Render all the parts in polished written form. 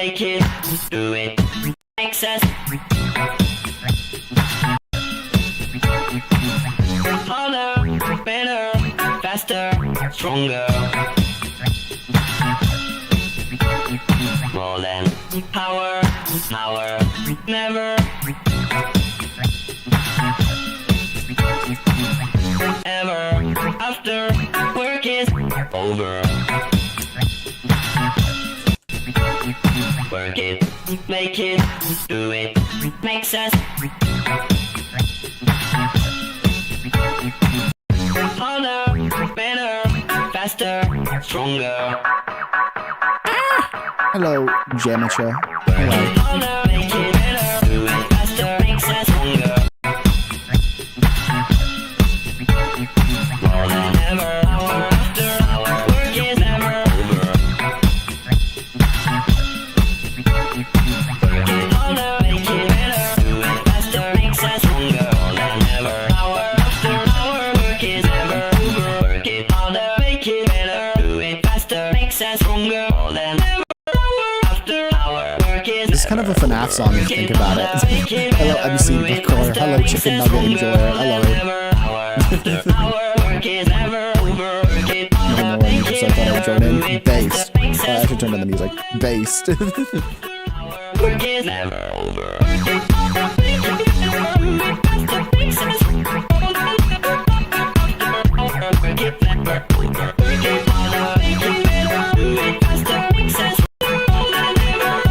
make it, do it, makes us harder, better, faster, stronger. More than power, power, never, ever, after work is over. Work it, make it, do it, makes us harder, better, faster, stronger. Hello, Jamacha. Hello. Harder, make it better, do it faster, makes us stronger. More than ever, hour after hour, work is never over. Work it harder, make it better, do it faster, makes us stronger. More than ever, hour after hour, work is never over. Work it harder, make it better, do it faster, makes us stronger. More than ever, hour after hour, work is This is kind of a FNAF song if you think about it. Hello, MC Bookcore. Hello, Chicken Nugget Enjoyer. Hello. I don't know why music, so I thought I would join in. Based. I should turn down the music. Based. Work is never over.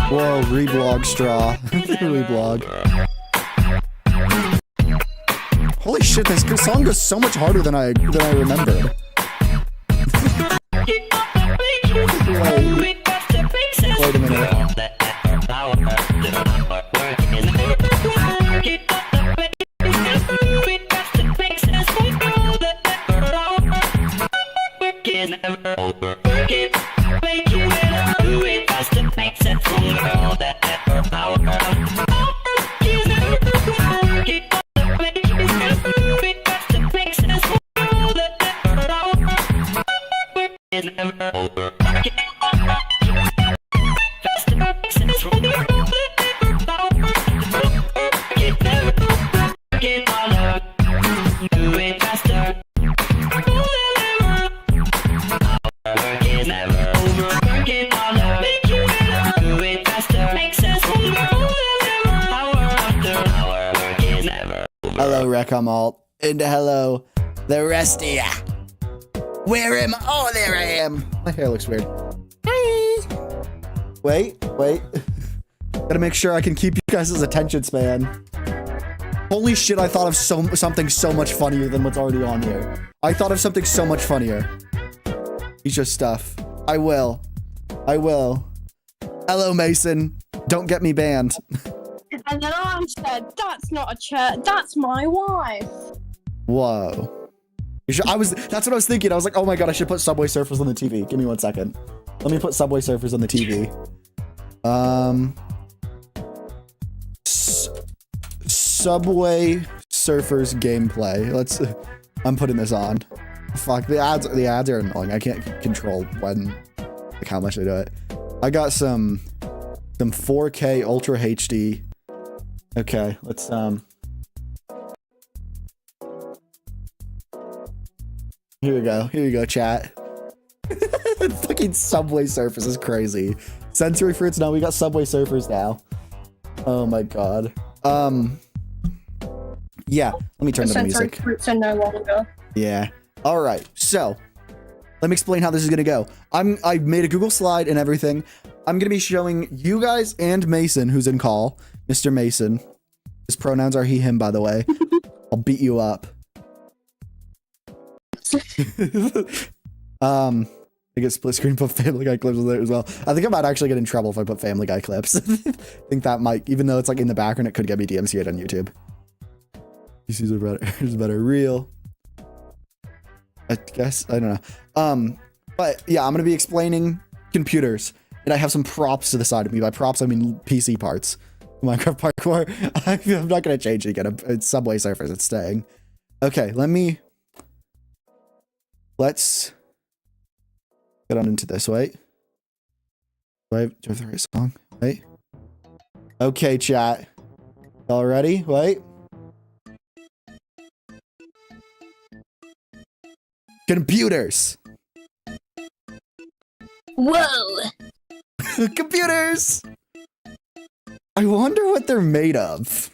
Whoa, reblog straw. Reblog. Holy shit, this song goes so much harder than I remembered. Wait a minute. Hello, Recomalt. And hello, the rest of ya. Where am I? Oh, there I am. My hair looks weird. Hey. Wait. Gotta make sure I can keep you guys' attention span. Holy shit, I thought of something so much funnier than what's already on here. I thought of something so much funnier. It's stuff. I will. Hello, Mason. Don't get me banned. And then I said, that's not a chair, that's my wife. Whoa. That's what I was thinking. I was like, oh my god, I should put Subway Surfers on the TV. Give me 1 second. Let me put Subway Surfers on the TV. Subway Surfers gameplay. I'm putting this on. Fuck, the ads are annoying. I can't control when, like, how much I do it. I got some 4K Ultra HD. Okay, let's Here we go, chat. Fucking Subway Surfers is crazy. Sensory fruits, no, we got Subway Surfers now. Oh my god. Yeah, let me turn down the music. Sensory fruits are no longer. Yeah. All right. So, let me explain how this is gonna go. I made a Google slide and everything. I'm gonna be showing you guys and Mason, who's in call, Mr. Mason. His pronouns are he, him, by the way. I'll beat you up. I get split screen, put Family Guy clips in there as well. I think I might actually get in trouble if I put Family Guy clips. I think that might, even though it's like in the background, it could get me DMCA'd on YouTube. PCs are better. Here's better. Real. I guess, I don't know. But yeah, I'm gonna be explaining computers, and I have some props to the side of me. By props, I mean PC parts. Minecraft parkour. I'm not gonna change it again. It's Subway Surfers. It's staying. Okay, let's get on into this. Wait. Do I have the right song? Wait. Okay, chat. All ready? Wait. Computers. Whoa. Computers. I wonder what they're made of.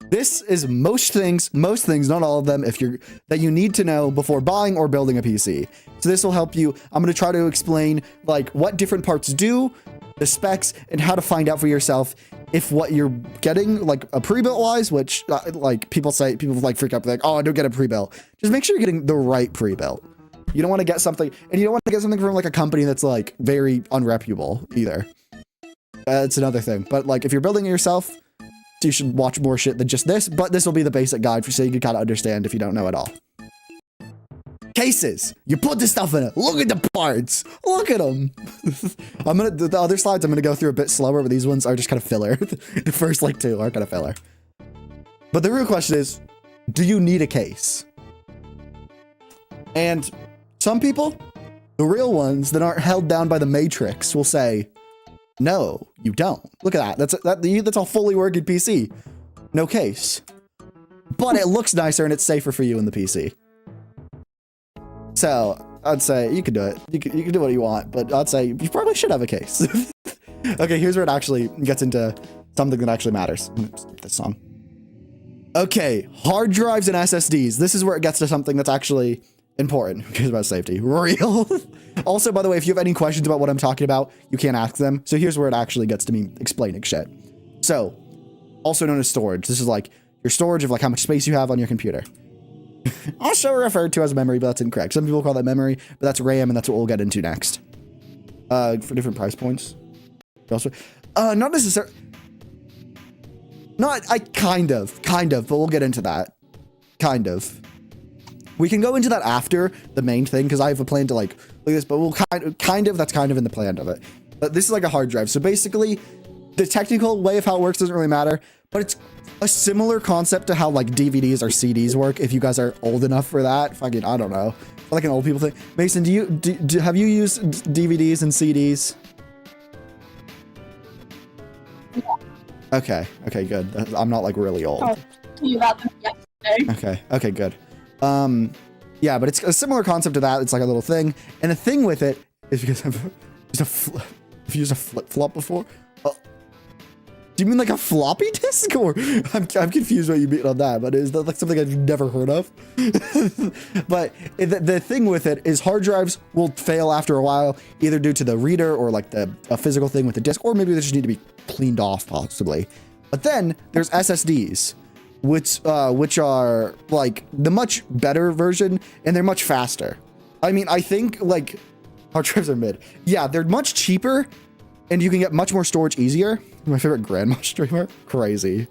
This is most things, not all of them, that you need to know before buying or building a PC. So this will help you. I'm going to try to explain like what different parts do, the specs, and how to find out for yourself if what you're getting, like a pre-built wise, which like people like freak out like, oh, I don't get a pre-built. Just make sure you're getting the right pre-built. You don't want to get something, and you don't want to get something from like a company that's like very unreputable either. It's another thing. But like if you're building it yourself, you should watch more shit than just this, but this will be the basic guide for so you can kind of understand if you don't know at all. Cases. You put the stuff in it. Look at the parts. Look at them. The other slides I'm gonna go through a bit slower, but these ones are just kind of filler. The first like 2 are kind of filler. But the real question is, do you need a case? And some people, the real ones that aren't held down by the matrix, will say, no, you don't. Look at that. That's a fully working PC. No case. But it looks nicer and it's safer for you in the PC. So I'd say you can do it. You can do what you want, but I'd say you probably should have a case. Okay, here's where it actually gets into something that actually matters. I'm gonna skip this song. Okay, hard drives and SSDs. This is where it gets to something that's actually important. Who cares about safety? Real. Also, by the way, if you have any questions about what I'm talking about, you can't ask them. So here's where it actually gets to me explaining shit. So, also known as storage. This is like your storage of like how much space you have on your computer. Also referred to as memory, but that's incorrect. Some people call that memory, but that's RAM, and that's what we'll get into next. For different price points. Also, not necessarily. Kind of, but we'll get into that. Kind of. We can go into that after the main thing, because I have a plan to like this, but we'll that's kind of in the plan of it. But this is like a hard drive. So basically, the technical way of how it works doesn't really matter, but it's a similar concept to how like DVDs or CDs work. If you guys are old enough for that, fucking, I don't know, like an old people thing. Mason, have you used DVDs and CDs? Okay, good. I'm not like really old. Oh, you about them yesterday. Okay, good. Yeah, but it's a similar concept to that. It's like a little thing, and the thing with it is because I've used a flip-flop before. Do you mean like a floppy disk, or I'm confused what you mean on that? But is that like something I've never heard of? But the thing with it is hard drives will fail after a while, either due to the reader or like a physical thing with the disk, or maybe they just need to be cleaned off possibly. But then there's SSDs, which are like the much better version, and they're much faster. I mean, I think like hard drives are mid. Yeah, they're much cheaper, and you can get much more storage easier. My favorite grandma streamer, crazy.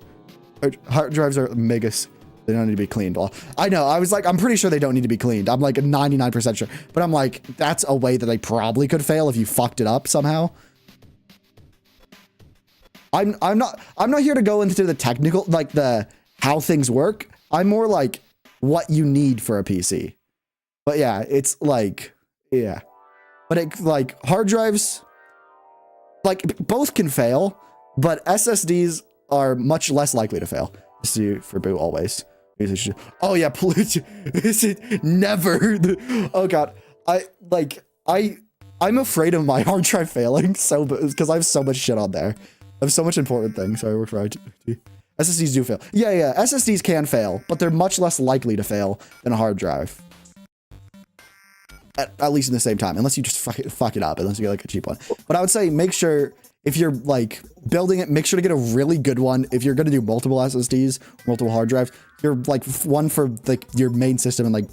Hard drives are megas. They don't need to be cleaned. Well, I know. I was like, I'm pretty sure they don't need to be cleaned. I'm like 99% sure, but I'm like, that's a way that they probably could fail if you fucked it up somehow. I'm not here to go into the technical, like how things work. I'm more like what you need for a PC. But yeah, it's like, yeah. But it like hard drives, like both can fail, but SSDs are much less likely to fail. See for boot always. Oh yeah, never. Oh god, I'm afraid of my hard drive failing so because I have so much shit on there. I have so much important things. Sorry, we're trying to. SSDs do fail. Yeah. SSDs can fail, but they're much less likely to fail than a hard drive. At least in the same time, unless you just fuck it up, unless you get like a cheap one. But I would say make sure if you're like building it, make sure to get a really good one. If you're gonna do multiple SSDs, multiple hard drives, you're like one for like your main system and like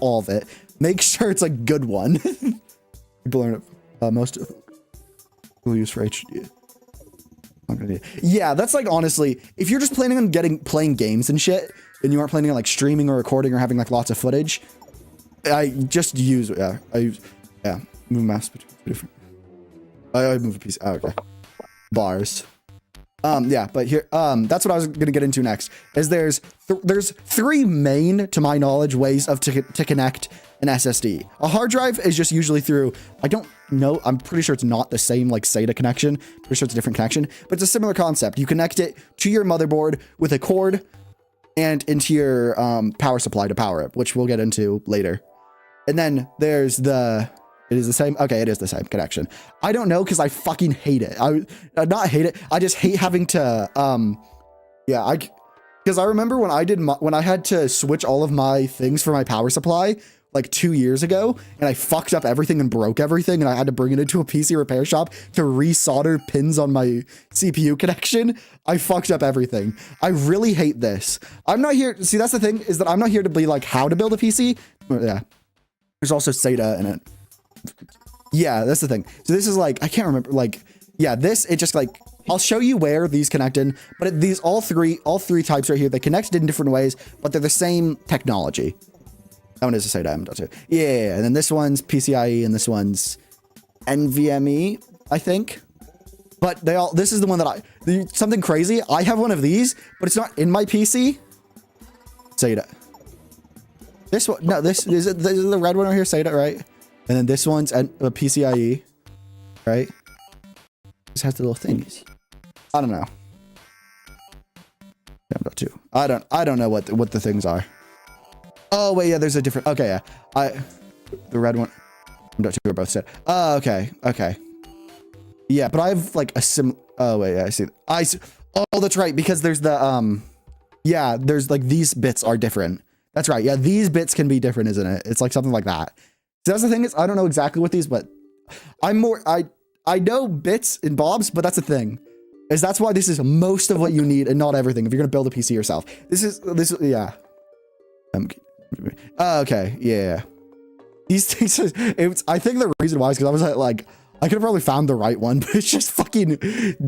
all of it. Make sure it's a good one. People learn it. Most will use for HD. Yeah, that's like honestly, if you're just planning on playing games and shit, and you aren't planning on like streaming or recording or having like lots of footage, I just use move mouse between different. I move a piece. Oh, okay. Bars. Yeah, but here, that's what I was gonna get into next. Is there's 3 main, to my knowledge, ways of to connect an SSD. A hard drive is just usually through. no, I'm pretty sure it's not the same like SATA connection. Pretty sure it's a different connection, but it's a similar concept. You connect it to your motherboard with a cord and into your power supply to power it, which we'll get into later. And then there's the, it is the same. Okay, it is the same connection. I don't know because I fucking hate it. I not hate it. I just hate having to, yeah, because I remember when when I had to switch all of my things for my power supply like 2 years ago, and I fucked up everything and broke everything, and I had to bring it into a PC repair shop to resolder pins on my CPU connection. I fucked up everything. I really hate this. I'm not here. See, that's the thing, is that I'm not here to be like how to build a PC. Yeah. There's also SATA in it. Yeah, that's the thing. So this is like, I can't remember, like, yeah, this, it just like, I'll show you where these connect in, but these, all three types right here, they connect in different ways, but they're the same technology. That one is a SATA M.2. Yeah, and then this one's PCIe, and this one's NVMe, I think. But they all, this is the one that something crazy, I have one of these, but it's not in my PC. SATA. This one, no, this is the red one right here, SATA, right? And then this one's a PCIe, right? This has the little thingies. I don't know. M.2. I don't know what the things are. Oh wait, yeah, there's a different. Okay, yeah, the red one. M.2 are both set. Oh, okay, okay. Yeah, but I have like a Oh wait, yeah, I see. Oh, that's right, because there's the yeah, there's like these bits are different. That's right. Yeah, these bits can be different, isn't it? It's like something like that. So that's the thing, is I don't know exactly what these, but I know bits and bobs, but that's the thing, is that's why this is most of what you need and not everything if you're gonna build a PC yourself. This is yeah. Okay, yeah. These things, I think the reason why is because I was like, I could have probably found the right one, but it's just fucking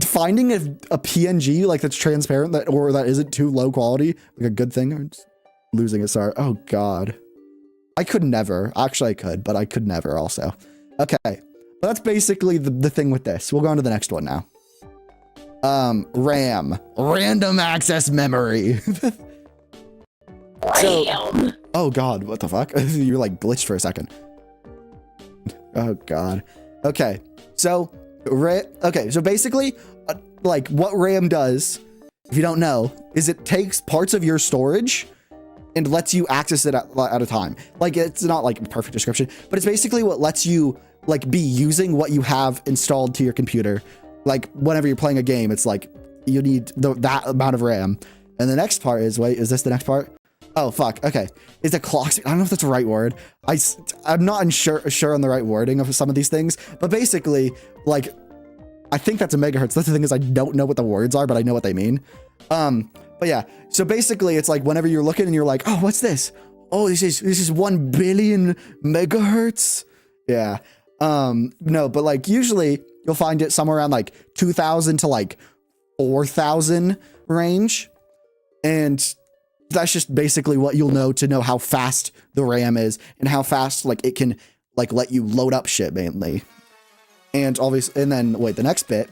finding a PNG like that's transparent or that isn't too low quality, like a good thing. I'm just losing it, sorry. Oh God. I could never. Actually, I could, but I could never also. Okay. Well, that's basically the thing with this. We'll go on to the next one now. RAM. Random access memory. So, oh God, what the fuck? You're like glitched for a second. Oh God. Okay. So, so basically, like what RAM does, if you don't know, is it takes parts of your storage and lets you access it at a time. Like, it's not like a perfect description, but it's basically what lets you like be using what you have installed to your computer. Like whenever you're playing a game, it's like you need that amount of RAM. And the next part is, wait, is this the next part? Oh, fuck. Okay. Is the clock? I don't know if that's the right word. I'm not sure on the right wording of some of these things, but basically, like, I think that's a megahertz. That's the thing, is I don't know what the words are, but I know what they mean. But yeah, so basically it's like whenever you're looking and you're like, oh, what's this? Oh, this is 1 billion megahertz. Yeah. No, but like usually you'll find it somewhere around like 2000 to like 4000 range. And that's just basically what you'll know to know how fast the RAM is and how fast like it can like let you load up shit mainly. And obviously, and then wait, the next bit,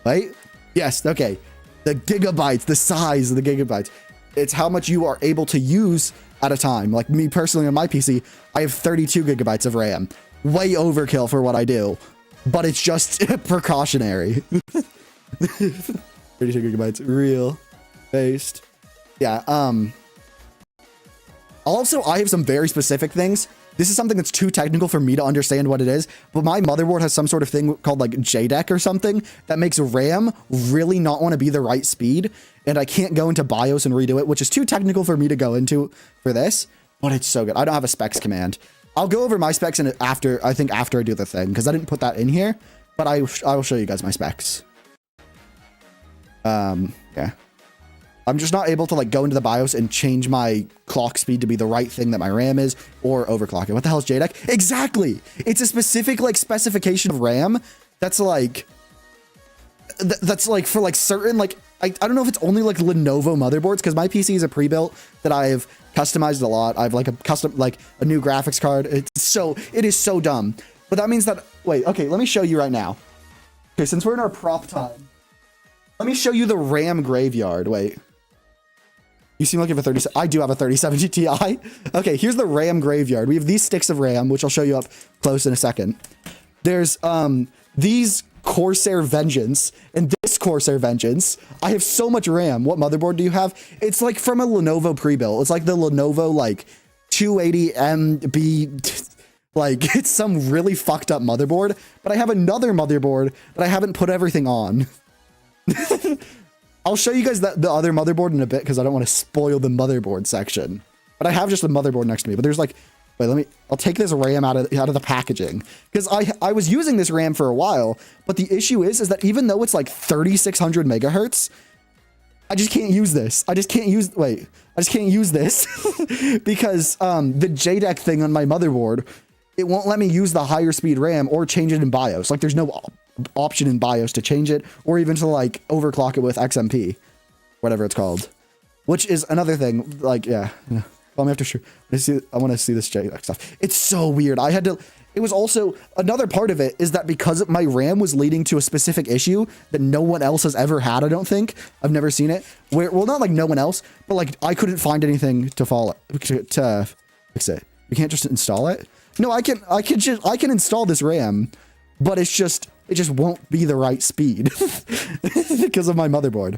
right? Yes. Okay. The gigabytes, the size of the gigabytes. It's how much you are able to use at a time. Like me personally on my PC, I have 32 gigabytes of RAM. Way overkill for what I do, but it's just precautionary. 32 gigabytes, real based. Yeah. Also, I have some very specific things. This is something that's too technical for me to understand what it is, but my motherboard has some sort of thing called like JDEC or something that makes RAM really not want to be the right speed. And I can't go into BIOS and redo it, which is too technical for me to go into for this, but it's so good. I don't have a specs command. I'll go over my specs after I do the thing, because I didn't put that in here, but I will show you guys my specs. Yeah. I'm just not able to like go into the BIOS and change my clock speed to be the right thing that my RAM is, or overclock it. What the hell is JDEC? Exactly. It's a specific like specification of RAM that's like for like certain like I don't know if it's only like Lenovo motherboards, because my PC is a pre-built that I've customized a lot. I've like a new graphics card. It is so dumb. But that means that, wait, okay, let me show you right now. Okay, since we're in our prop time, let me show you the RAM graveyard. Wait. You seem like you have a 30. I do have a 3070 Ti. Okay, here's the RAM graveyard. We have these sticks of RAM, which I'll show you up close in a second. There's these Corsair Vengeance and this Corsair Vengeance. I have so much RAM. What motherboard do you have? It's like from a Lenovo pre-built. It's like the Lenovo like 280MB. Like it's some really fucked up motherboard. But I have another motherboard that I haven't put everything on. I'll show you guys the other motherboard in a bit because I don't want to spoil the motherboard section. But I have just the motherboard next to me. But there's like, wait, I'll take this RAM out of the packaging because I was using this RAM for a while. But the issue is that even though it's like 3600 megahertz, I just can't use this. I just can't use this because the JDEC thing on my motherboard, it won't let me use the higher speed RAM or change it in BIOS. Like there's no option in BIOS to change it or even to like overclock it with XMP, whatever it's called, which is another thing. Like, yeah. Call me after sure. I want to see this JDEC stuff. It's so weird. It was also another part of it is that because my RAM was leading to a specific issue that no one else has ever had. I don't think I've never seen it where, well, not like no one else, but like I couldn't find anything to fix it. You can't just install it. No, I can install this RAM, but it just won't be the right speed because of my motherboard.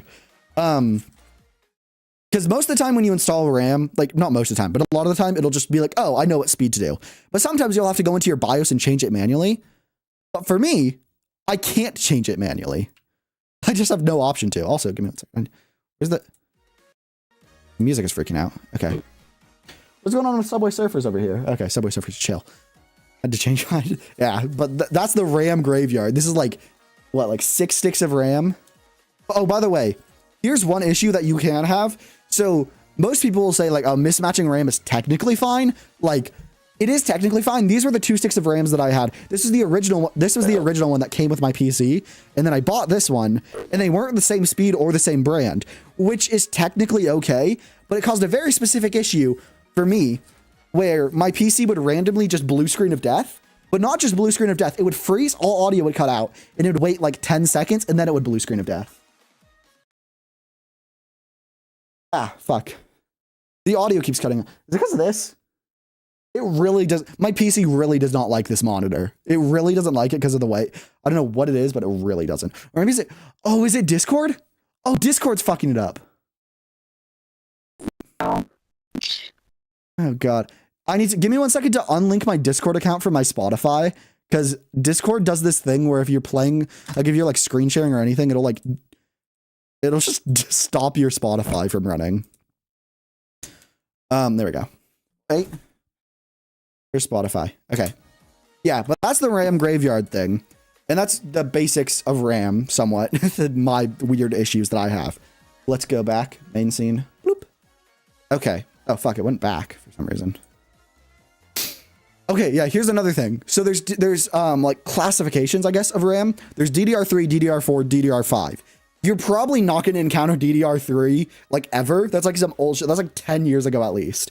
Because most of the time when you install RAM, like not most of the time, but a lot of the time it'll just be like, oh, I know what speed to do. But sometimes you'll have to go into your BIOS and change it manually. But for me, I can't change it manually. I just have no option to. Also, give me 1 second. Where's the music is freaking out. Okay. What's going on with Subway Surfers over here? Okay, Subway Surfers, chill. Had to change mine. Yeah, but that's the RAM graveyard. This is like, what, like 6 sticks of RAM? Oh, by the way, here's one issue that you can have. So most people will say like, oh, mismatching RAM is technically fine. Like, it is technically fine. These were the 2 sticks of RAMs that I had. This is the original one. This was the original one that came with my PC. And then I bought this one and they weren't the same speed or the same brand, which is technically okay. But it caused a very specific issue for me where my PC would randomly just blue screen of death, but not just blue screen of death. It would freeze, all audio would cut out and it would wait like 10 seconds and then it would blue screen of death. Ah, fuck. The audio keeps cutting. Is it because of this? It really does. My PC really does not like this monitor. It really doesn't like it because of the way. I don't know what it is, but it really doesn't. Or maybe is it, oh, is it Discord? Oh, Discord's fucking it up. Oh God. I need to, give me 1 second to unlink my Discord account from my Spotify because Discord does this thing where if you're playing, like if you're like screen sharing or anything, it'll just stop your Spotify from running. There we go. Right. Here's Spotify. Okay. Yeah, but that's the RAM graveyard thing. And that's the basics of RAM somewhat. My weird issues that I have. Let's go back. Main scene. Bloop. Okay. Oh, fuck. It went back for some reason. Okay. Yeah. Here's another thing. So there's like classifications, I guess, of RAM. There's DDR3, DDR4, DDR5. You're probably not going to encounter DDR3 like ever. That's like some old shit. That's like 10 years ago at least.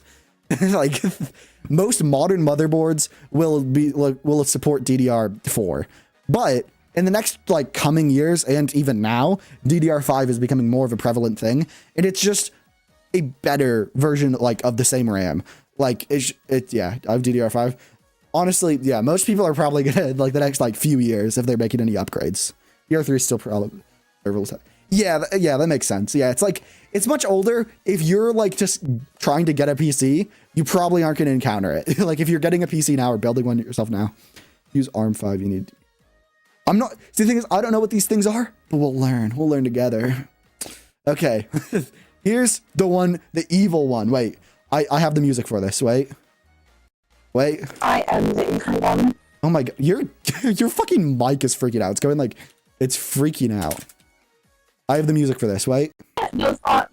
Like most modern motherboards will support DDR4, but in the next like coming years and even now, DDR5 is becoming more of a prevalent thing, and it's just a better version like of the same RAM. Like yeah, I have DDR5. Honestly, yeah, most people are probably gonna like the next like few years if they're making any upgrades. DDR3 is still probably. Yeah, that makes sense. Yeah, it's like, it's much older. If you're like just trying to get a PC, you probably aren't going to encounter it. Like if you're getting a PC now or building one yourself now, use ARM5. You need, I'm not, see, the thing is, I don't know what these things are, but we'll learn together. Okay. Here's the one, the evil one. Wait, I have the music for this. Wait. I am the evil one. Oh my God. Your fucking mic is freaking out. It's going like, it's freaking out. I have the music for this, wait. No thought.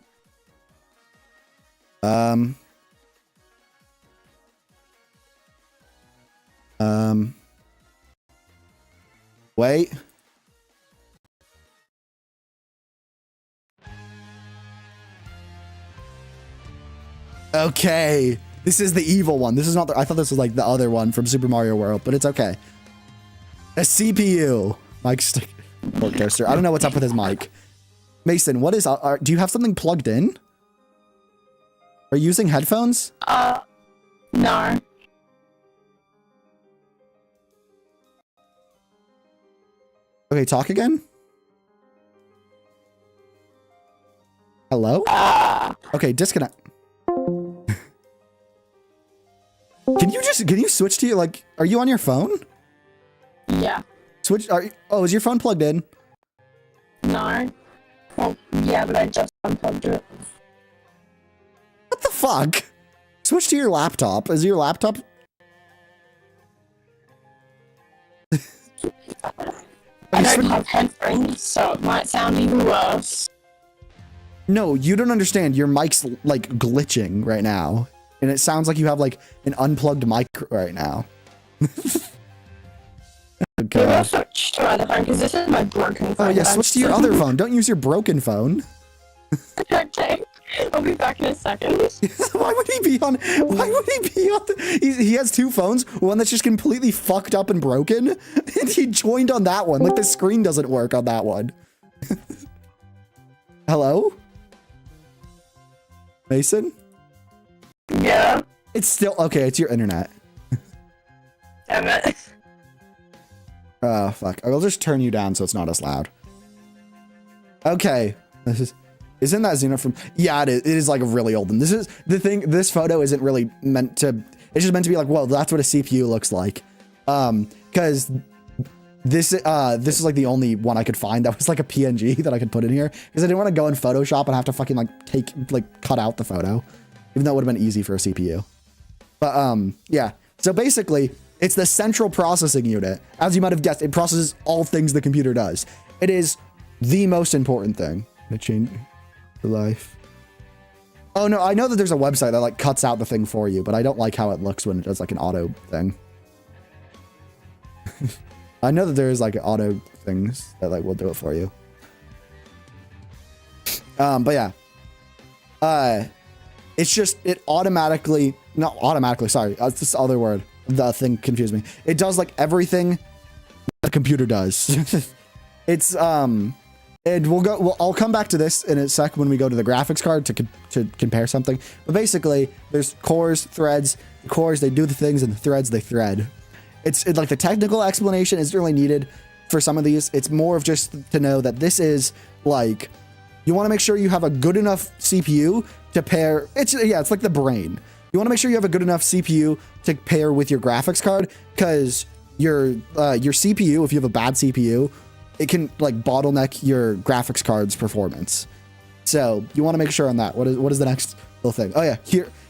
Wait. Okay. This is the evil one. This is not the, I thought this was like the other one from Super Mario World, but it's okay. A CPU. Mic stick. Fork toaster. I don't know what's up with his mic. Mason, what is, do you have something plugged in? Are you using headphones? No. Okay, talk again. Hello? Okay, disconnect. Can you switch to your, like, are you on your phone? Yeah. Switch, oh, is your phone plugged in? No. Well, yeah, but I just unplugged it. What the fuck? Switch to your laptop. Is your laptop? I don't have headphones, so it might sound even worse. No, you don't understand. Your mic's like glitching right now. And it sounds like you have like an unplugged mic right now. Maybe I'll switch to my other phone, because this is my broken phone. Oh yeah, switch to your other phone. Don't use your broken phone. Okay. I'll be back in a second. Why would he be on? Why would he be on? He has two phones. One that's just completely fucked up and broken, and he joined on that one. Like the screen doesn't work on that one. Hello, Mason. Yeah. It's still okay. It's your internet. Damn it. Oh fuck! I'll just turn you down so it's not as loud. Okay, this is. Isn't that Xeno from? Yeah, it is. It is like a really old one. This is the thing. This photo isn't really meant to. It's just meant to be like, well, that's what a CPU looks like. Because this is like the only one I could find that was like a PNG that I could put in here because I didn't want to go in Photoshop and have to fucking like cut out the photo, even though it would have been easy for a CPU. But yeah. So basically, it's the central processing unit. As you might have guessed, it processes all things the computer does. It is the most important thing. I change. Life. Oh no, I know that there's a website that like cuts out the thing for you, but I don't like how it looks when it does like an auto thing. I know that there is like auto things that like will do it for you. But yeah. It's just it automatically, not automatically, sorry, it's this other word. The thing confused me. It does like everything the computer does. It's and I'll come back to this in a sec when we go to the graphics card to compare something. But basically, there's cores, threads. The cores, they do the things, and the threads, they thread. It's like the technical explanation isn't really needed for some of these. It's more of just to know that this is like, you want to make sure you have a good enough CPU to pair. It's like the brain. You want to make sure you have a good enough CPU to pair with your graphics card, because your CPU, if you have a bad CPU, it can like bottleneck your graphics card's performance. So you want to make sure on that. What is the next little thing? Oh yeah,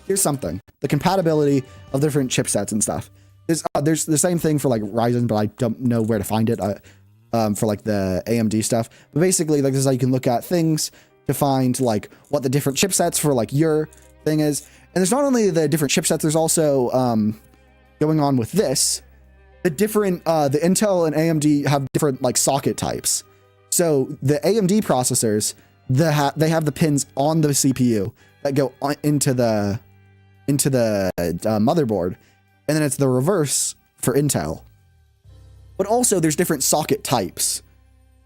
here's something. The compatibility of different chipsets and stuff. There's the same thing for like Ryzen, but I don't know where to find it for like the AMD stuff. But basically, like this is how you can look at things to find like what the different chipsets for like your thing is. And there's not only the different chipsets, there's also going on with this. The different, the Intel and AMD have different like socket types. So the AMD processors, they have the pins on the CPU that go into the motherboard, and then it's the reverse for Intel. But also there's different socket types.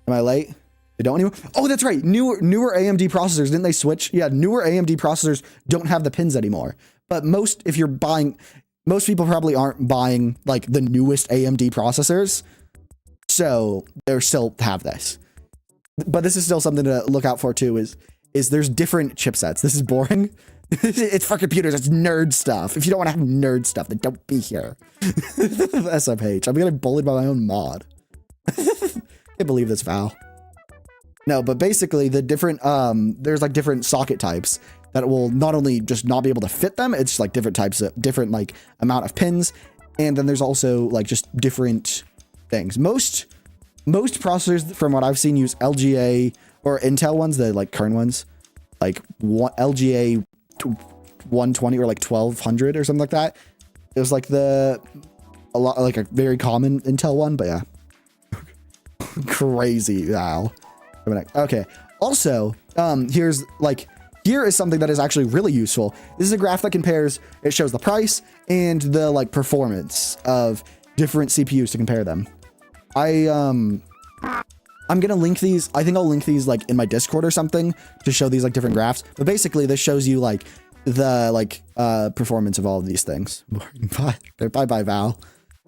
Am I late? They don't anymore? Oh, that's right. Newer AMD processors, didn't they switch? Yeah, newer AMD processors don't have the pins anymore. But most people probably aren't buying like the newest AMD processors, so they still have this. But this is still something to look out for too, is there's different chipsets. This is boring. It's for computers. It's nerd stuff. If you don't want to have nerd stuff, then don't be here. SMH. I'm getting bullied by my own mod. Can't believe this, Val. No, but basically the different, there's like different socket types that will not only just not be able to fit them, it's like different types of different like amount of pins. And then there's also like just different things. Most processors from what I've seen use LGA or Intel ones, the like current ones, like LGA 120 or like 1200 or something like that. It was like a very common Intel one, but yeah. Crazy. Wow. Okay. Also, here is something that is actually really useful. This is a graph that compares, it shows the price and the like performance of different CPUs to compare them. I'm gonna link these. I think I'll link these like in my Discord or something to show these like different graphs. But basically this shows you like the performance of all of these things. Bye, Val.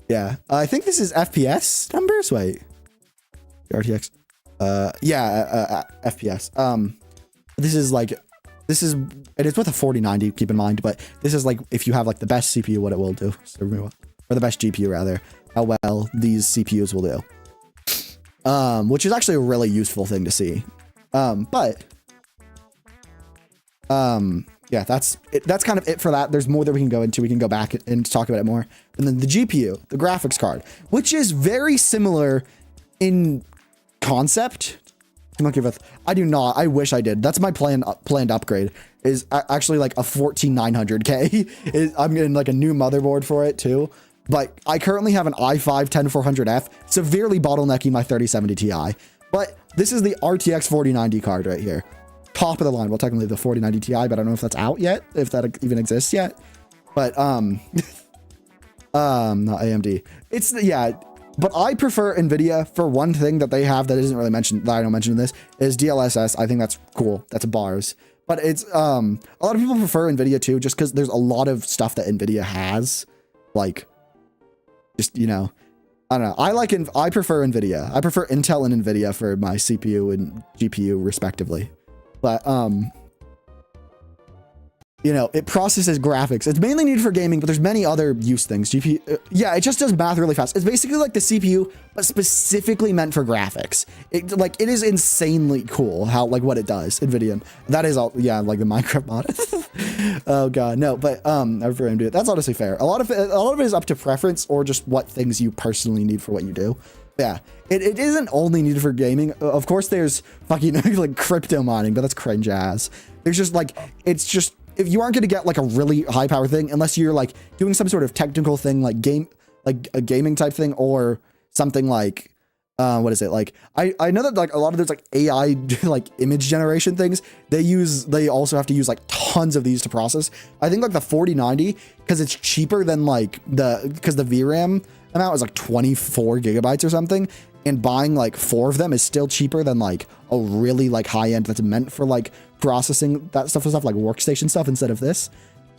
Yeah. I think this is FPS numbers. Wait. RTX. FPS. This is like, it is with a 4090, keep in mind, but this is like, if you have like the best CPU, what it will do, or the best GPU rather, how well these CPUs will do. Which is actually a really useful thing to see. Yeah, that's kind of it for that. There's more that we can go into. We can go back and talk about it more. And then the GPU, the graphics card, which is very similar in concept. I do not. I wish I did. That's my planned upgrade. Is actually like a 14900K. I'm getting like a new motherboard for it too. But I currently have an i5-10400F, severely bottlenecking my 3070 Ti. But this is the RTX 4090 card right here. Top of the line. Well, technically the 4090 Ti, but I don't know if that's out yet, if that even exists yet. But not AMD. But I prefer NVIDIA for one thing that they have that isn't really mentioned, that I don't mention in this, is DLSS. I think that's cool. That's bars. But it's, a lot of people prefer NVIDIA too, just because there's a lot of stuff that NVIDIA has. Like, just, you know, I don't know. I prefer NVIDIA. I prefer Intel and NVIDIA for my CPU and GPU respectively. But, you know, it processes graphics. It's mainly needed for gaming, but there's many other use things. GPU, yeah, it just does math really fast. It's basically like the CPU, but specifically meant for graphics. It is insanely cool how, like, what it does, NVIDIA. That is all, yeah, like the Minecraft mod. Oh god, no, but I prefer him to do it. That's honestly fair. A lot of it is up to preference or just what things you personally need for what you do. Yeah, it isn't only needed for gaming. Of course, there's fucking like crypto mining, but that's cringe ass. There's just like, it's just, if you aren't going to get like a really high power thing, unless you're like doing some sort of technical thing, like a gaming type thing, or something like, what is it? Like, I know that like a lot of those like AI, like image generation things, they also have to use like tons of these to process. I think like the 4090, because it's cheaper than like because the VRAM amount is like 24 gigabytes or something. And buying like 4 of them is still cheaper than like a really like high end that's meant for like processing that stuff like workstation stuff instead of this.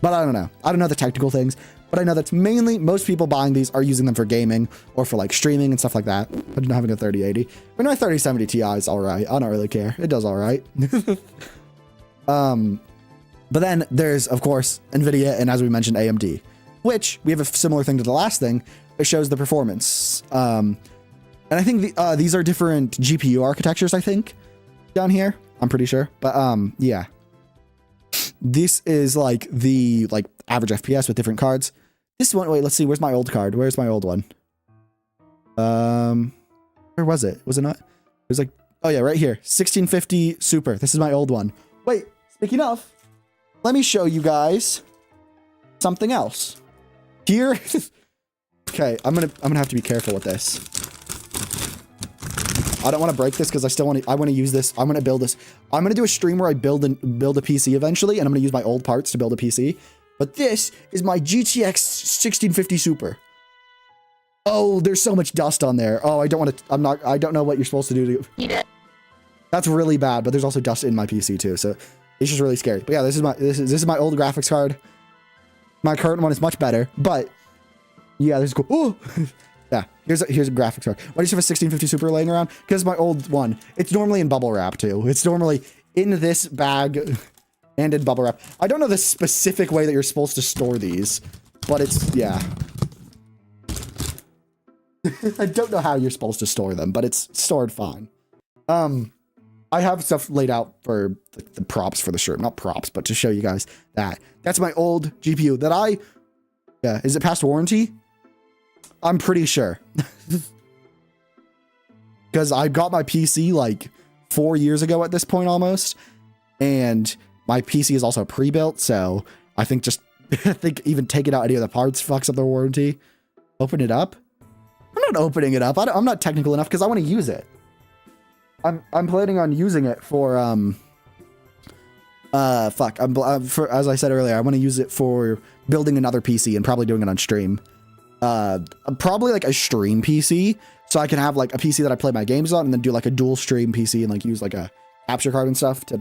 But I don't know. I don't know the technical things, but I know that's mainly most people buying these are using them for gaming or for like streaming and stuff like that. But not having a 3080. But my 3070 Ti is all right. I don't really care. It does all right. But then there's of course NVIDIA and as we mentioned AMD, which we have a similar thing to the last thing. It shows the performance. And I think these are different GPU architectures, I think, down here. I'm pretty sure. But yeah. This is like the average FPS with different cards. This one, wait, let's see. Where's my old card? Where's my old one? Where was it? Was it not? It was like, oh yeah, right here. 1650 Super. This is my old one. Wait, speaking of, let me show you guys something else. Here. Okay, I'm gonna have to be careful with this. I don't want to break this because I want to use this. I'm going to build this. I'm going to do a stream where I build a PC eventually, and I'm going to use my old parts to build a PC. But this is my GTX 1650 Super. Oh, there's so much dust on there. Oh, I don't know what you're supposed to do to eat it. That's really bad, but there's also dust in my PC too, so it's just really scary. But yeah, this is my old graphics card. My current one is much better, but yeah, this is cool. Oh. Yeah, here's a graphics card. Why do you have a 1650 Super laying around? Because my old one. It's normally in bubble wrap too. It's normally in this bag and in bubble wrap. I don't know the specific way that you're supposed to store these, but it's, yeah. I don't know how you're supposed to store them, but it's stored fine. I have stuff laid out for the props for the shirt. Not props, but to show you guys that. That's my old GPU that yeah, is it past warranty? I'm pretty sure. Because I got my PC like 4 years ago at this point almost. And my PC is also pre-built, so I think even taking out any of the parts fucks up the warranty. Open it up? I'm not opening it up. I'm not technical enough because I want to use it. I'm planning on using it for as I said earlier, I want to use it for building another PC and probably doing it on stream. Probably like a stream PC, so I can have like a PC that I play my games on and then do like a dual stream PC and like use like a capture card and stuff to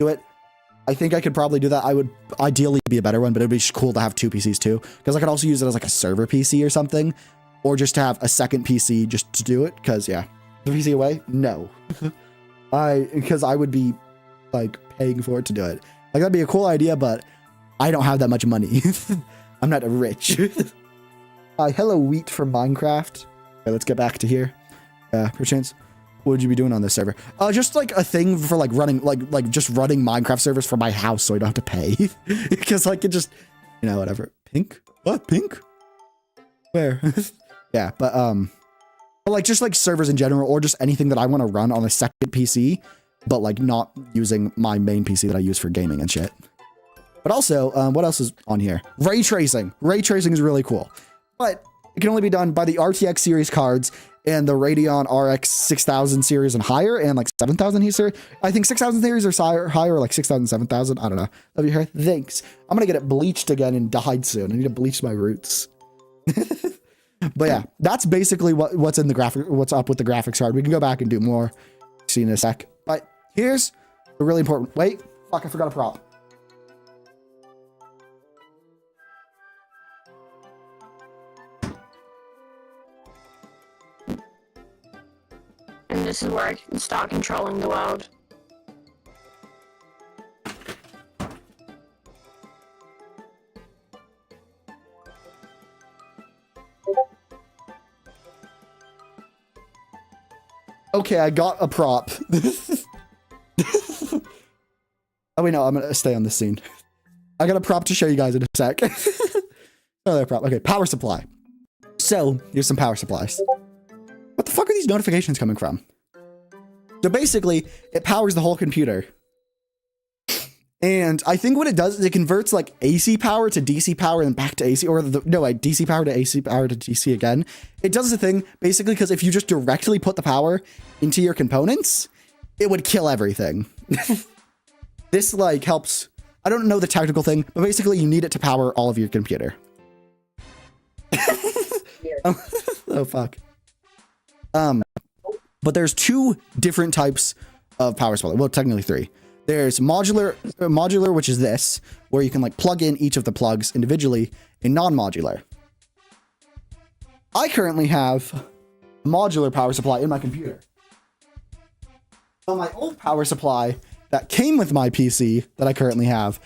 do it. I think I could probably do that. I would ideally be a better one, but it'd be cool to have 2 PCs too, because I could also use it as like a server PC or something, or just to have a second PC just to do it, because yeah, the PC away? No. Because I would be like paying for it to do it. Like that'd be a cool idea, but I don't have that much money. I'm not rich. Hello wheat from Minecraft. Okay, let's get back to here. Perchance, what would you be doing on this server? Just like a thing for like running, like just running Minecraft servers for my house, so I don't have to pay. Because like it just, you know, whatever. Pink? What? Pink? Where? Yeah, but like just like servers in general, or just anything that I want to run on a second PC, but like not using my main PC that I use for gaming and shit. But also, what else is on here? Ray tracing. Ray tracing is really cool, but it can only be done by the RTX series cards and the Radeon RX 6000 series and higher, and like 7000 series. I think 6000 series are higher, or like 6000, 7000. I don't know. Love your hair. Thanks. I'm gonna get it bleached again and dyed soon. I need to bleach my roots. But yeah, that's basically what's in the graphic. What's up with the graphics card? We can go back and do more. See in a sec. But here's the really important. Wait, fuck! I forgot a prop. And this is where I can start controlling the world. Okay, I got a prop. Oh wait, no, I'm gonna stay on this scene. I got a prop to show you guys in a sec. Another prop. Okay, power supply. So here's some power supplies. What the fuck are these notifications coming from? So basically, it powers the whole computer. And I think what it does is it converts like AC power to DC power and then back to AC, or DC power to AC power to DC again. It does the thing basically because if you just directly put the power into your components, it would kill everything. This like helps. I don't know the technical thing, but basically you need it to power all of your computer. Oh fuck. But there's two different types of power supply. Well, technically three. There's modular, which is this, where you can like plug in each of the plugs individually, and non-modular. I currently have a modular power supply in my computer. So my old power supply that came with my PC that I currently have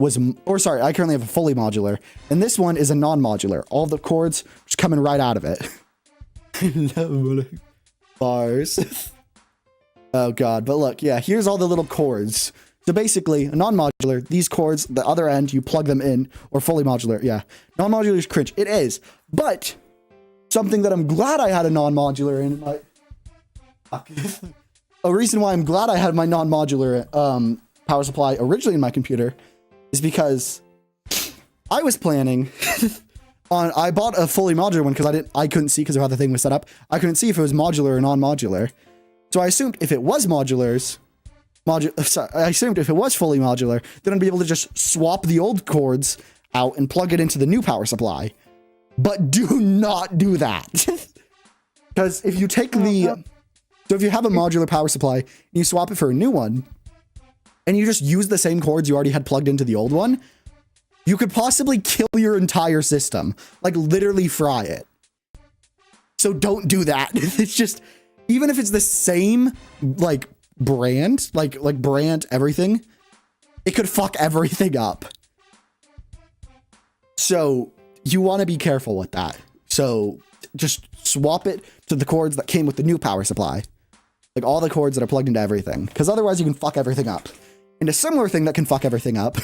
I currently have a fully modular, and this one is a non-modular. All the cords just coming right out of it. Bars. Oh god, but look, yeah, here's all the little cords. So basically, a non-modular, these cords, the other end, you plug them in, or fully modular, yeah. Non-modular is cringe. It is, but something that I'm glad I had a non-modular in my... A reason why I'm glad I had my non-modular power supply originally in my computer is because I was planning on... I bought a fully modular one because I couldn't see because of how the thing was set up. I couldn't see if it was modular or non-modular. So I assumed if it was I assumed if it was fully modular, then I'd be able to just swap the old cords out and plug it into the new power supply. But do not do that. Because if you take so if you have a modular power supply and you swap it for a new one, and you just use the same cords you already had plugged into the old one, you could possibly kill your entire system. Like literally fry it. So don't do that. It's just... Even if it's the same, like, brand, like brand everything, it could fuck everything up. So you want to be careful with that. So just swap it to the cords that came with the new power supply. Like all the cords that are plugged into everything. Because otherwise you can fuck everything up. And a similar thing that can fuck everything up,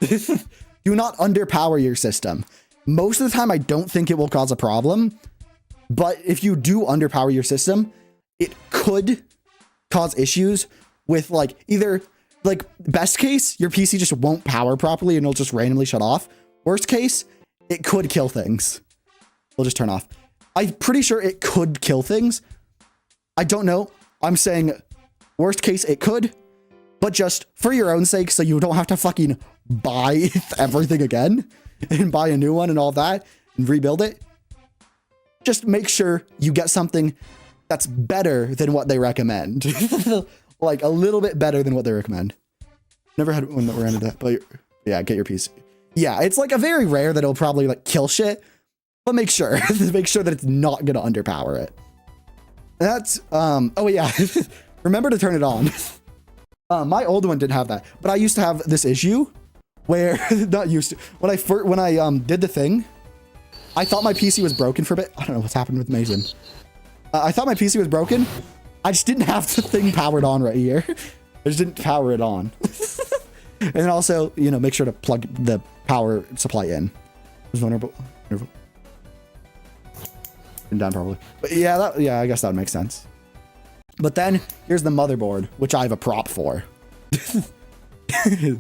do not underpower your system. Most of the time I don't think it will cause a problem. But if you do underpower your system, it could cause issues with like either like best case, your PC just won't power properly and it'll just randomly shut off. Worst case, it could kill things. It'll just turn off. I'm pretty sure it could kill things. I don't know. I'm saying worst case, it could, but just for your own sake, so you don't have to fucking buy everything again and buy a new one and all that and rebuild it. Just make sure you get something that's better than what they recommend. Like a little bit better than what they recommend. Never had one that ran into that, but yeah, get your PC. Yeah, it's like a very rare that it'll probably like kill shit, but make sure, make sure that it's not gonna underpower it. That's oh yeah. Remember to turn it on. My old one didn't have that, but I used to have this issue where not used to when I did the thing, I thought my PC was broken for a bit. I don't know what's happened with Mason. I thought my PC was broken. I just didn't have the thing powered on right here. I just didn't power it on. And then also, you know, make sure to plug the power supply in. It was vulnerable. Down probably, but yeah, I guess that would make sense. But then here's the motherboard, which I have a prop for.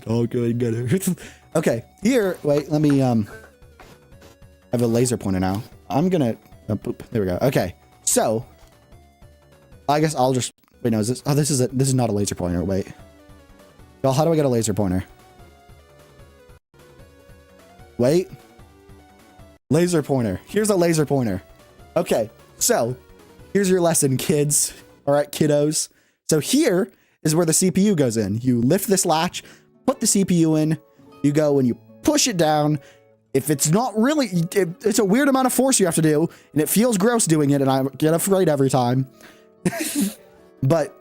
Oh, good. Okay, here. Wait, let me. I have a laser pointer now. I'm gonna. Oh, boop, there we go. Okay, so I guess I'll just wait. No, is this? Oh, this is not a laser pointer. Wait, y'all, how do I get a laser pointer? Wait, laser pointer. Here's a laser pointer. Okay, so here's your lesson, kids. All right, kiddos. So here is where the CPU goes in. You lift this latch, put the CPU in, you go and you push it down. If it's not really, it's a weird amount of force you have to do, and it feels gross doing it, and I get afraid every time. But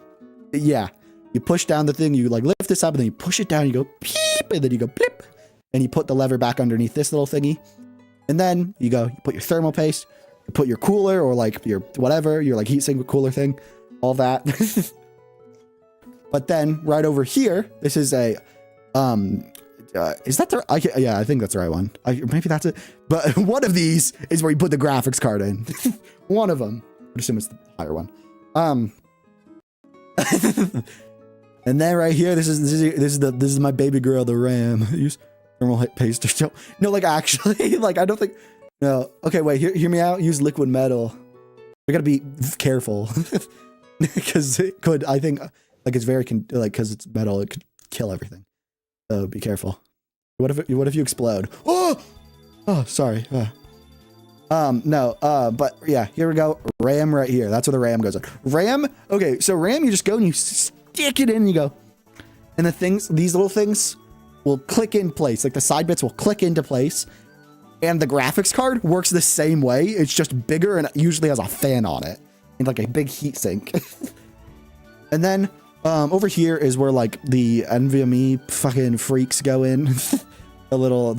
yeah, you push down the thing, you like lift this up, and then you push it down, you go peep, and then you go blip, and you put the lever back underneath this little thingy. And then you go, you put your thermal paste, you put your cooler or like your whatever, your like heatsink cooler thing, all that. But then right over here, this is a, is that the, yeah, I think that's the right one. Maybe that's it. But one of these is where you put the graphics card in. One of them. I would assume it's the higher one. And then right here, this is my baby girl, the RAM. Use thermal paste or so. No, like actually, like I don't think. No. Okay, wait. Hear me out. Use liquid metal. We gotta be careful because it could. I think like it's very because it's metal. It could kill everything. So be careful. What if you explode? Oh, sorry. No. But yeah, here we go. RAM right here. That's where the RAM goes on. RAM. Okay, so RAM, you just go and you stick it in. And you go, and these little things will click in place. Like the side bits will click into place. And the graphics card works the same way. It's just bigger and it usually has a fan on it and like a big heat sink. And then over here is where like the NVMe fucking freaks go in. the little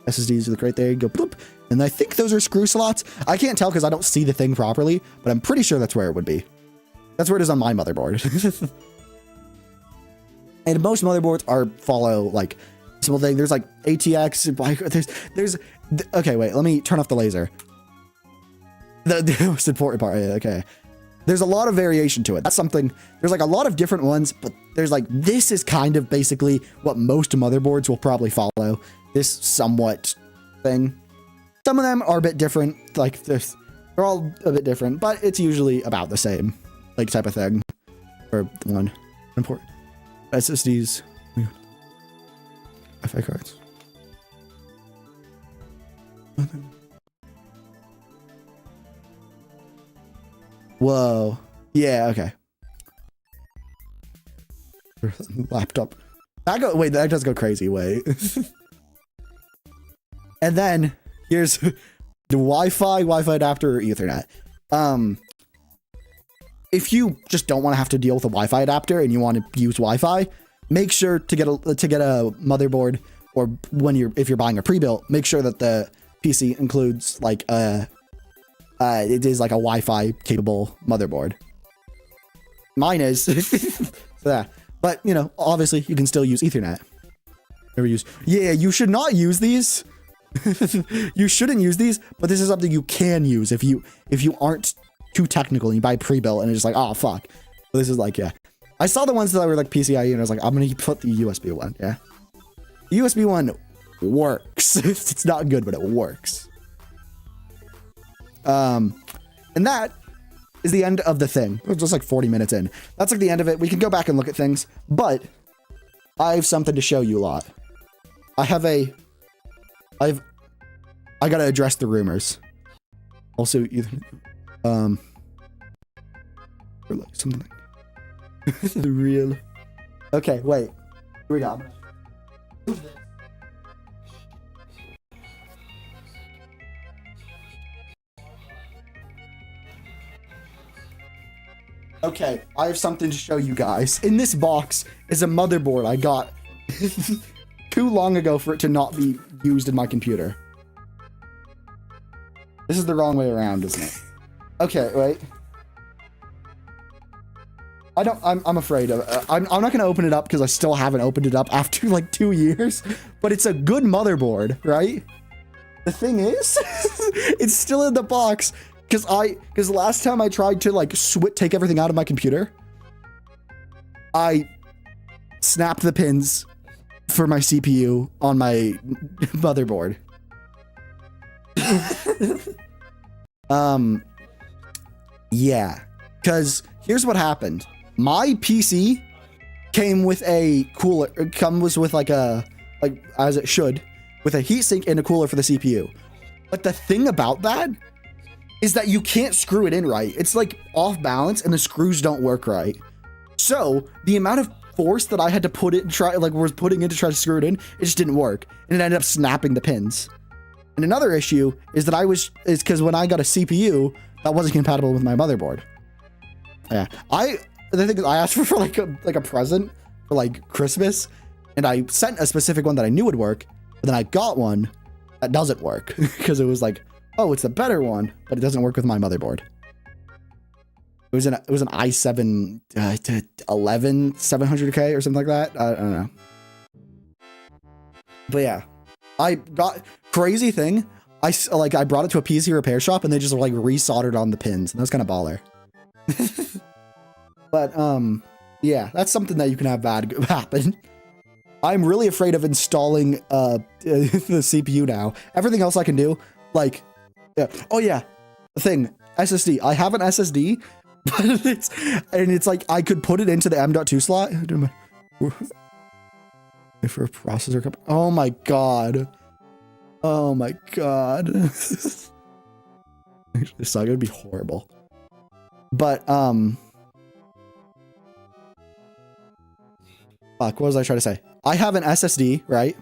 SSDs look right there. You go bloop. And I think those are screw slots. I can't tell because I don't see the thing properly, but I'm pretty sure that's where it would be. That's where it is on my motherboard. And most motherboards follow like simple thing. There's like ATX. There's okay, wait, let me turn off the laser. The most important part. Okay. There's a lot of variation to it. That's something, there's like a lot of different ones, but there's like, this is kind of basically what most motherboards will probably follow. This somewhat thing. Some of them are a bit different. Like they're all a bit different, but it's usually about the same like type of thing. Or one important SSDs. Wi-Fi cards. Whoa. Yeah, okay. Laptop. Wait, that does go crazy. Wait. And then here's the Wi-Fi adapter or Ethernet. If you just don't want to have to deal with a Wi-Fi adapter and you want to use Wi-Fi, make sure to get a motherboard, or if you're buying a pre-built, make sure that the PC includes like it is like a Wi-Fi capable motherboard. Mine is. Yeah, but you know, obviously you can still use Ethernet. Yeah, you should not use these. You shouldn't use these, but this is something you can use if you aren't too technical and you buy pre-built and it's just like, oh fuck. But this is like, yeah. I saw the ones that were like PCIe and I was like, I'm gonna put the USB one. Yeah, the USB one works. It's not good, but it works. And that is the end of the thing. We're just like 40 minutes in. That's like the end of it. We can go back and look at things, but I have something to show you lot. I gotta address the rumors. Also, either, or like something like the real. Okay, wait. Here we go. Okay, I have something to show you guys. In this box is a motherboard I got too long ago for it to not be used in my computer. This is the wrong way around, isn't it? Okay, wait. I'm afraid of it. I'm not going to open it up because I still haven't opened it up after like 2 years, but it's a good motherboard, right? The thing is, it's still in the box because last time I tried to like take everything out of my computer, I snapped the pins for my CPU on my motherboard. Yeah, because here's what happened. My PC came with a cooler, comes with like as it should, with a heatsink and a cooler for the CPU. But the thing about that is that you can't screw it in right. It's like off balance and the screws don't work right. So the amount of force that I had to put it and was putting in to try to screw it in, it just didn't work. And it ended up snapping the pins. And another issue is that is because when I got a CPU, that wasn't compatible with my motherboard. Yeah, the thing is, I asked for like a present for like Christmas, and I sent a specific one that I knew would work, but then I got one that doesn't work because it was like, oh, it's the better one, but it doesn't work with my motherboard. It was an i7 11 700K or something like that. I don't know. But yeah, I got crazy thing. I brought it to a PC repair shop and they just like resoldered on the pins, and that was kind of baller. But yeah, that's something that you can have bad happen. I'm really afraid of installing the CPU now. Everything else I can do, like, yeah. Oh yeah, the thing, SSD. I have an SSD, but it's like I could put it into the M.2 slot. For a processor. Oh my god. Oh my god. Actually, it's not gonna be horrible. But fuck, what was I trying to say? I have an SSD, right?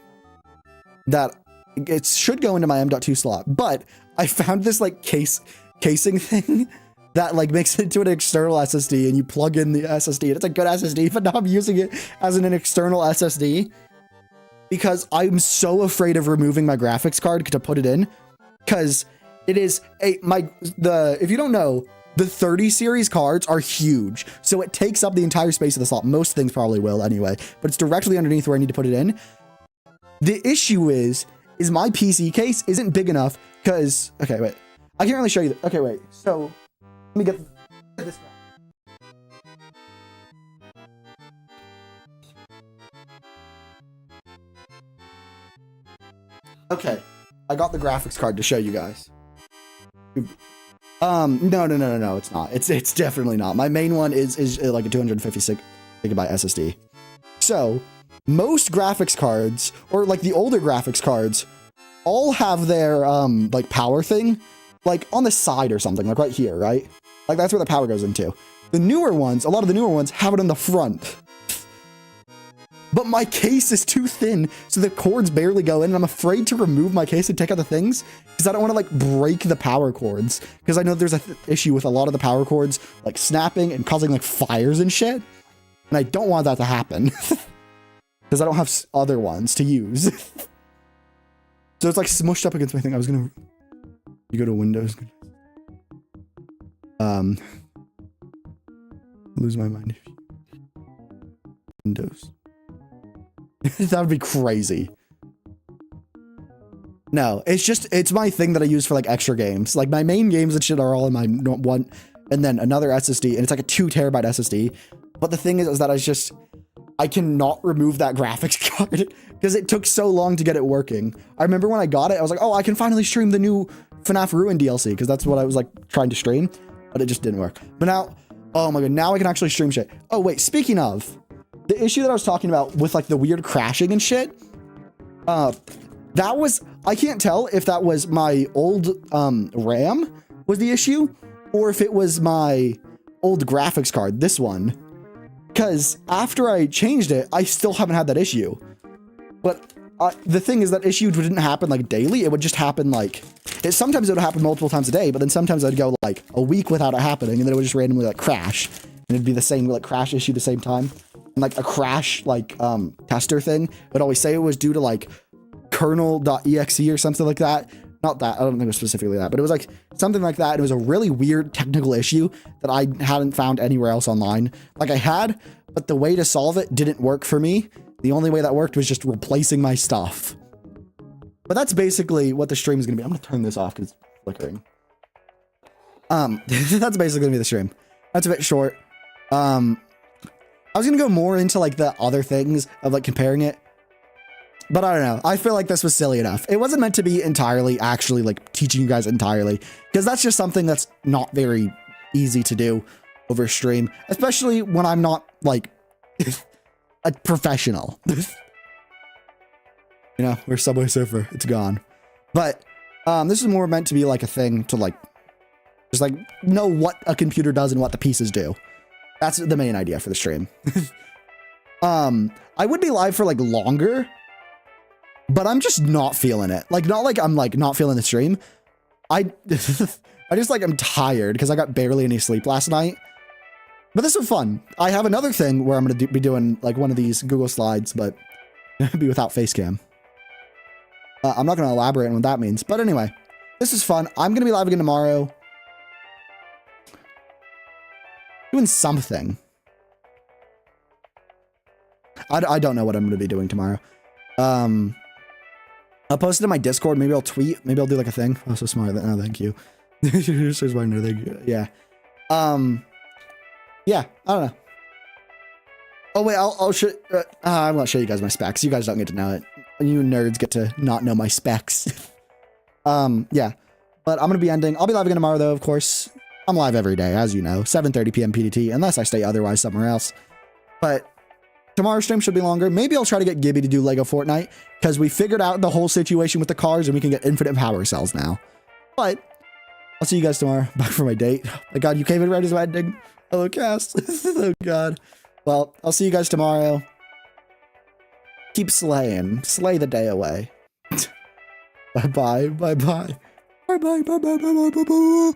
That it should go into my M.2 slot, but I found this like casing thing that like makes it into an external SSD, and you plug in the SSD, and it's a good SSD, but now I'm using it as an external SSD because I'm so afraid of removing my graphics card to put it in, because it is if you don't know, the 30 series cards are huge, so it takes up the entire space of the slot. Most things probably will anyway, but it's directly underneath where I need to put it in. The issue is my PC case isn't big enough because, okay, wait, I can't really show you. Okay, wait, so let me get this. Okay, I got the graphics card to show you guys. No, it's not. It's definitely not. My main one is like a 256 gigabyte SSD. So most graphics cards, or like the older graphics cards, all have their like power thing like on the side or something, like right here, right? Like that's where the power goes into. The newer ones, a lot of the newer ones have it on the front. But my case is too thin, so the cords barely go in, and I'm afraid to remove my case and take out the things because I don't want to like break the power cords, because I know there's a issue with a lot of the power cords like snapping and causing like fires and shit, and I don't want that to happen because I don't have other ones to use. So it's like smushed up against my thing. You go to Windows. Lose my mind. Windows. That would be crazy. No, it's my thing that I use for like extra games. Like my main games and shit are all in my one, and then another SSD, and it's like a 2 terabyte SSD. But the thing is that I cannot remove that graphics card because it took so long to get it working. I remember when I got it, I was like, oh, I can finally stream the new FNAF Ruin DLC, because that's what I was like trying to stream, but it just didn't work. But now, oh my god, now I can actually stream shit. Oh wait, speaking of, the issue that I was talking about with like the weird crashing and shit, that was, I can't tell if that was my old RAM was the issue, or if it was my old graphics card, this one. Because after I changed it, I still haven't had that issue. But the thing is that issue didn't happen like daily. It would just happen like, sometimes it would happen multiple times a day, but then sometimes I'd go like a week without it happening, and then it would just randomly like crash. and it'd be the same like crash issue the same time. And like a crash like tester thing would always say it was due to like kernel.exe or something like that. Not that, I don't think it was specifically that, but it was like something like that. It was a really weird technical issue that I hadn't found anywhere else online. Like I had, but the way to solve it didn't work for me. The only way that worked was just replacing my stuff. But that's basically what the stream is gonna be. I'm gonna turn this off because it's flickering. That's basically gonna be the stream. That's a bit short. I was gonna go more into like the other things of like comparing it, but I don't know. I feel like this was silly enough. It wasn't meant to be entirely actually like teaching you guys entirely, because that's just something that's not very easy to do over stream, especially when I'm not like a professional. You know, we're Subway Surfer. It's gone. But this is more meant to be like a thing to like just like know what a computer does and what the pieces do. That's the main idea for the stream. I would be live for like longer, but I'm just not feeling it. Like, not like I'm like not feeling the stream. I just like I'm tired because I got barely any sleep last night. But this was fun. I have another thing where I'm going to be doing like one of these Google Slides, but it'll be without face cam. I'm not going to elaborate on what that means. But anyway, this is fun. I'm going to be live again tomorrow. Doing something. I don't know what I'm going to be doing tomorrow. I'll post it in my Discord. Maybe I'll tweet. Maybe I'll do like a thing. Oh, so smart. Oh, thank you. You're so smart. No, thank you. Yeah. Yeah, I don't know. Oh wait, I'll show. I won't show you guys my specs. You guys don't get to know it. You nerds get to not know my specs. Yeah. But I'm gonna be ending. I'll be live again tomorrow though, of course. I'm live every day, as you know, 7:30 p.m. PDT, unless I stay otherwise somewhere else. But tomorrow's stream should be longer. Maybe I'll try to get Gibby to do Lego Fortnite, because we figured out the whole situation with the cars and we can get infinite power cells now. But I'll see you guys tomorrow. Back for my date. Oh my God, you came in right as I did. Hello, cast. Oh God. Well, I'll see you guys tomorrow. Keep slaying. Slay the day away. Bye-bye. Bye-bye. Bye-bye. Bye-bye. Bye-bye. Bye-bye.